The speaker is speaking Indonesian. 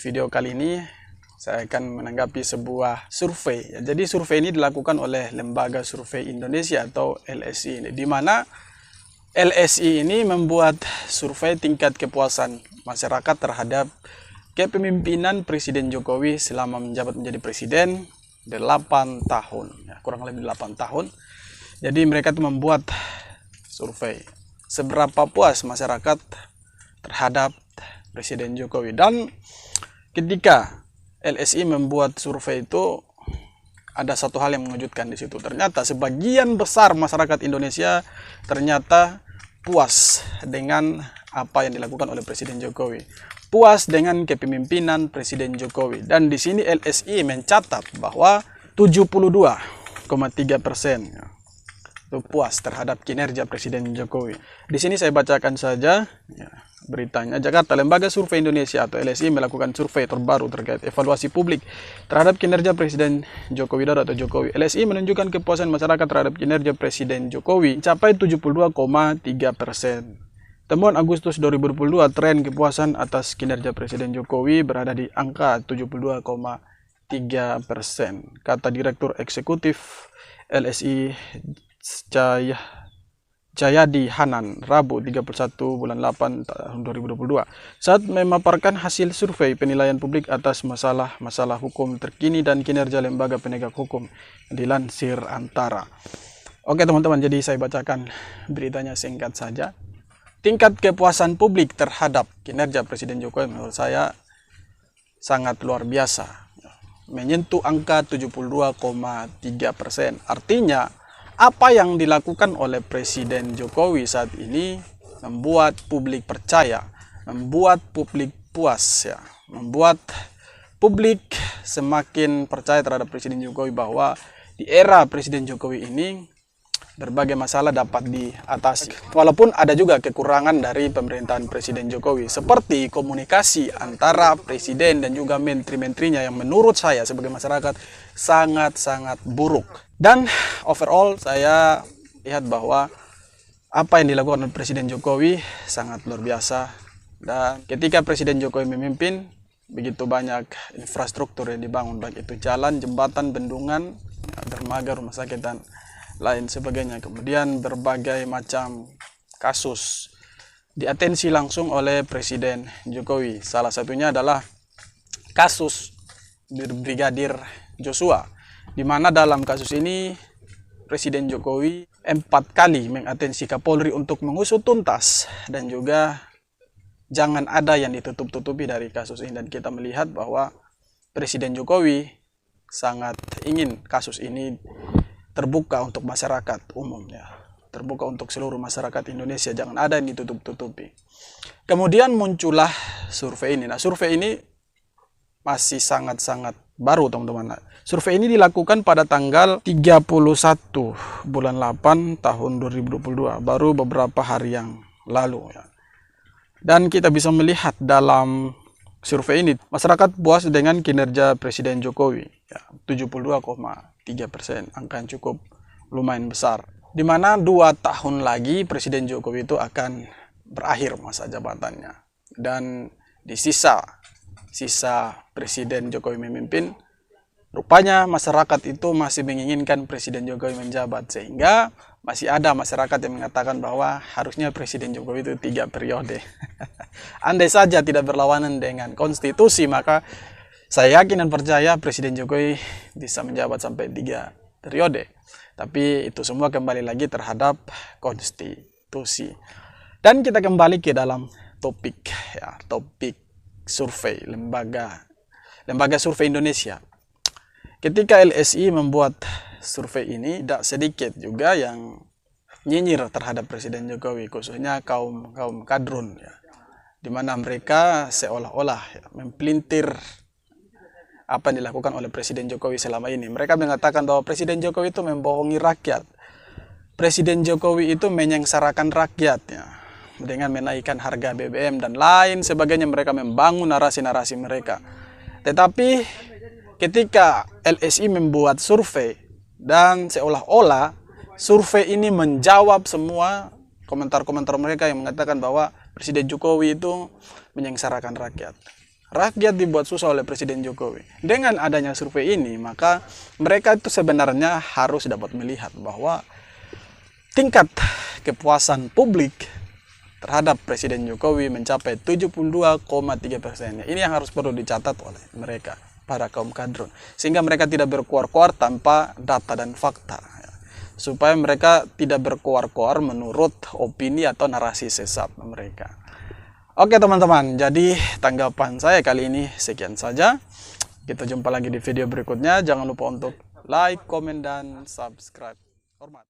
video kali ini saya akan menanggapi sebuah survei. Jadi survei ini dilakukan oleh Lembaga Survei Indonesia atau LSI, di mana LSI ini membuat survei tingkat kepuasan masyarakat terhadap kepemimpinan Presiden Jokowi selama menjabat menjadi presiden 8 tahun, kurang lebih 8 tahun. Jadi mereka itu membuat survei seberapa puas masyarakat terhadap Presiden Jokowi. Dan ketika LSI membuat survei itu, ada satu hal yang mengejutkan di situ. Ternyata sebagian besar masyarakat Indonesia ternyata puas dengan apa yang dilakukan oleh Presiden Jokowi. Puas dengan kepemimpinan Presiden Jokowi. Dan di sini LSI mencatat bahwa 72,3% itu puas terhadap kinerja Presiden Jokowi. Di sini saya bacakan saja beritanya. Jakarta, Lembaga Survei Indonesia atau LSI melakukan survei terbaru terkait evaluasi publik terhadap kinerja Presiden Joko Widodo atau Jokowi. LSI menunjukkan kepuasan masyarakat terhadap kinerja Presiden Jokowi mencapai 72,3%. Temuan Agustus 2022, tren kepuasan atas kinerja Presiden Jokowi berada di angka 72,3%, kata Direktur Eksekutif LSI Jayadi Hanan, Rabu 31 bulan 8 tahun 2022, saat memaparkan hasil survei penilaian publik atas masalah-masalah hukum terkini dan kinerja lembaga penegak hukum, dilansir Antara. Oke teman-teman, jadi saya bacakan beritanya singkat saja. Tingkat kepuasan publik terhadap kinerja Presiden Jokowi menurut saya sangat luar biasa, menyentuh angka 72,3%. Artinya apa yang dilakukan oleh Presiden Jokowi saat ini membuat publik percaya, membuat publik puas, membuat publik semakin percaya terhadap Presiden Jokowi bahwa di era Presiden Jokowi ini berbagai masalah dapat diatasi. Walaupun ada juga kekurangan dari pemerintahan Presiden Jokowi, seperti komunikasi antara Presiden dan juga menteri-menterinya yang menurut saya sebagai masyarakat sangat-sangat buruk. Dan overall saya lihat bahwa apa yang dilakukan oleh Presiden Jokowi sangat luar biasa. Dan ketika Presiden Jokowi memimpin, begitu banyak infrastruktur yang dibangun, baik itu jalan, jembatan, bendungan, dermaga, rumah sakit, dan lain sebagainya. Kemudian berbagai macam kasus diatensi langsung oleh Presiden Jokowi. Salah satunya adalah kasus Brigadir Joshua, di mana dalam kasus ini Presiden Jokowi 4 kali mengatensi Kapolri untuk mengusut tuntas dan juga jangan ada yang ditutup-tutupi dari kasus ini. Dan kita melihat bahwa Presiden Jokowi sangat ingin kasus ini terbuka untuk masyarakat umum, terbuka untuk seluruh masyarakat Indonesia, jangan ada yang ditutup-tutupi. Kemudian muncullah survei ini. Nah, survei ini masih sangat-sangat baru, teman-teman. Survei ini dilakukan pada tanggal 31 bulan 8 tahun 2022, baru beberapa hari yang lalu. Dan kita bisa melihat dalam survei ini, masyarakat puas dengan kinerja Presiden Jokowi, 72,3%, angka yang cukup lumayan besar. Di mana 2 tahun lagi Presiden Jokowi itu akan berakhir masa jabatannya. Dan di sisa Presiden Jokowi memimpin, rupanya masyarakat itu masih menginginkan Presiden Jokowi menjabat, sehingga masih ada masyarakat yang mengatakan bahwa harusnya Presiden Jokowi itu 3 periode. Andai saja tidak berlawanan dengan konstitusi, maka saya yakin dan percaya Presiden Jokowi bisa menjabat sampai 3 periode. Tapi itu semua kembali lagi terhadap konstitusi. Dan kita kembali ke dalam topik, topik survei Lembaga Survei Indonesia. Ketika LSI membuat survei ini, tidak sedikit juga yang nyinyir terhadap Presiden Jokowi, khususnya kaum kadrun, di mana mereka seolah-olah mempelintir apa yang dilakukan oleh Presiden Jokowi selama ini. Mereka mengatakan bahwa Presiden Jokowi itu membohongi rakyat, Presiden Jokowi itu menyengsarakan rakyatnya dengan menaikkan harga BBM dan lain sebagainya. Mereka membangun narasi-narasi mereka. Tetapi ketika LSI membuat survei dan seolah-olah survei ini menjawab semua komentar-komentar mereka yang mengatakan bahwa Presiden Jokowi itu menyengsarakan rakyat. Rakyat dibuat susah oleh Presiden Jokowi. Dengan adanya survei ini, maka mereka itu sebenarnya harus dapat melihat bahwa tingkat kepuasan publik terhadap Presiden Jokowi mencapai 72,3%. Ini yang harus perlu dicatat oleh mereka, para kaum kadrun. Sehingga mereka tidak berkoar-koar tanpa data dan fakta. Supaya mereka tidak berkoar-koar menurut opini atau narasi sesat mereka. Oke teman-teman, jadi tanggapan saya kali ini sekian saja. Kita jumpa lagi di video berikutnya. Jangan lupa untuk like, komen, dan subscribe. Hormat.